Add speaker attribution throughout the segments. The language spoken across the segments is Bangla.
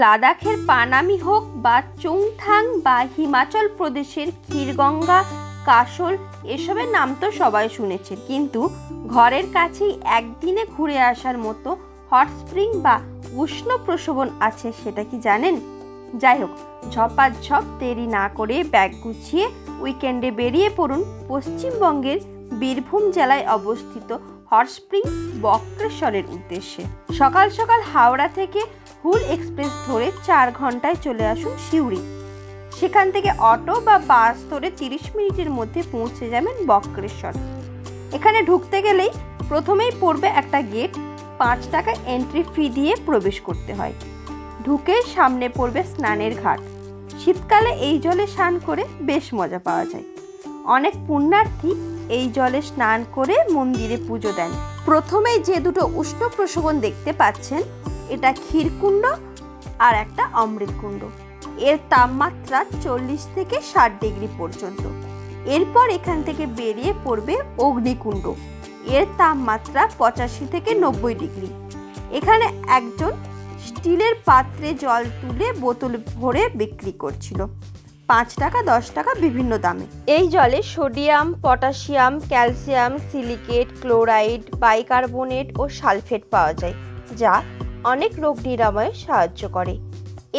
Speaker 1: লাদাখের পানামি হোক বা চুংথাং বা হিমাচল প্রদেশের ক্ষীরগঙ্গা, কাসল এসবের নাম তো সবাই শুনেছে, কিন্তু ঘরের কাছেই একদিনে ঘুরে আসার মতো হট স্প্রিং বা উষ্ণ প্রসবন আছে, সেটা কি জানেন? যাই হোক, ঝপাঝপ দেরি না করে ব্যাগ গুছিয়ে উইকেন্ডে বেরিয়ে পড়ুন পশ্চিমবঙ্গের বীরভূম জেলায় অবস্থিত হট স্প্রিং বক্রেশ্বরের উদ্দেশ্যে। সকাল সকাল হাওড়া থেকে হুল এক্সপ্রেস ধরে 4 ঘন্টায় চলে আসুন সিউড়ি। সেখান থেকে অটো বা বাস ধরে 30 মিনিটের মধ্যে পৌঁছে যাবেন বক্রেশ্বর। এখানে ঢুকতে গেলেই প্রথমেই পড়বে একটা গেট, 5 টাকা এন্ট্রি ফি দিয়ে প্রবেশ করতে হয়। ঢুকে সামনে পড়বে স্নানের ঘাট। শীতকালে এই জলে স্নান করে বেশ মজা পাওয়া যায়। অনেক পুণ্যার্থী এই জলে স্নান করে মন্দিরে পুজো দেন। প্রথমেই যে দুটো উষ্ণ প্রসবন দেখতে পাচ্ছেন, এটা ক্ষীরকুণ্ড আর একটা অমৃতকুণ্ড। এর তাপমাত্রা 40 থেকে 60 ডিগ্রি পর্যন্ত। এরপর এখান থেকে বেরিয়ে পড়বে অগ্নিকুণ্ড। এর তাপমাত্রা 85 থেকে 90 ডিগ্রি। এখানে একজন স্টিলের পাত্রে জল তুলে বোতল ভরে বিক্রি করছিল, 5 টাকা 10 টাকা বিভিন্ন দামে। এই জলে sodium, potassium, calcium, silicate, chloride, bicarbonate ও সালফেট পাওয়া যায়, যা অনেক রোগ নিরাময়ে সাহায্য করে।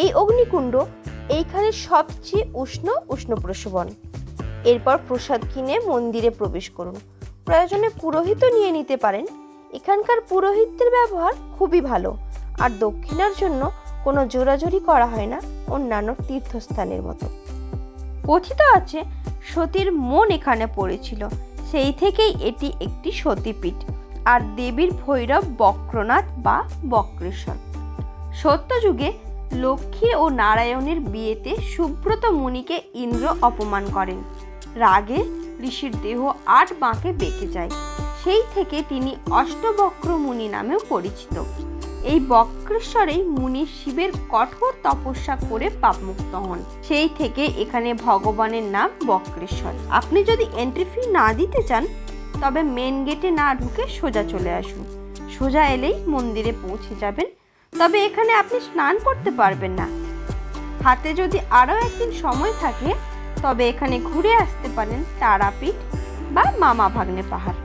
Speaker 1: এই অগ্নিকুণ্ড এইখানে সবচেয়ে উষ্ণ প্রসবন। এরপর প্রসাদ কিনে মন্দিরে প্রবেশ করুন। প্রয়োজনে পুরোহিতও নিয়ে নিতে পারেন। এখানকার পুরোহিতদের ব্যবহার খুবই ভালো, আর দক্ষিণার জন্য কোনো জোরাজুরি করা হয় না অন্যান্য তীর্থস্থানের মতো। কথিত আছে সতীর মন এখানে পড়েছিল, সেই থেকেই এটি একটি সতীপীঠ। আর দেবীর ভৈরব বক্রনাথ বা বক্রেশ্বর। সত্যযুগে লক্ষ্মী ও নারায়ণের বিয়েতে সুব্রত মুনিকে ইন্দ্র অপমান করেন। রাগে ঋষির দেহ 8 বাঁকে বেঁকে যায়। সেই থেকে তিনি অষ্টবক্র মুনি নামেও পরিচিত। এই বক্রেশ্বরেই মুনি শিবের কঠোর তপস্যা করে পাপমুক্ত হন। সেই থেকে এখানে ভগবানের নাম বক্রেশ্বর। আপনি যদি এন্ট্রি ফি না দিতে চান, তবে মেন গেটে না ঢুকে সোজা চলে আসুন। সোজা এলেই মন্দিরে পৌঁছে যাবেন। তবে এখানে আপনি স্নান করতে পারবেন না। হাতে যদি আরও একদিন সময় থাকে, তবে এখানে ঘুরে আসতে পারেন তারাপীঠ বা মামা ভাগ্নে পাহাড়।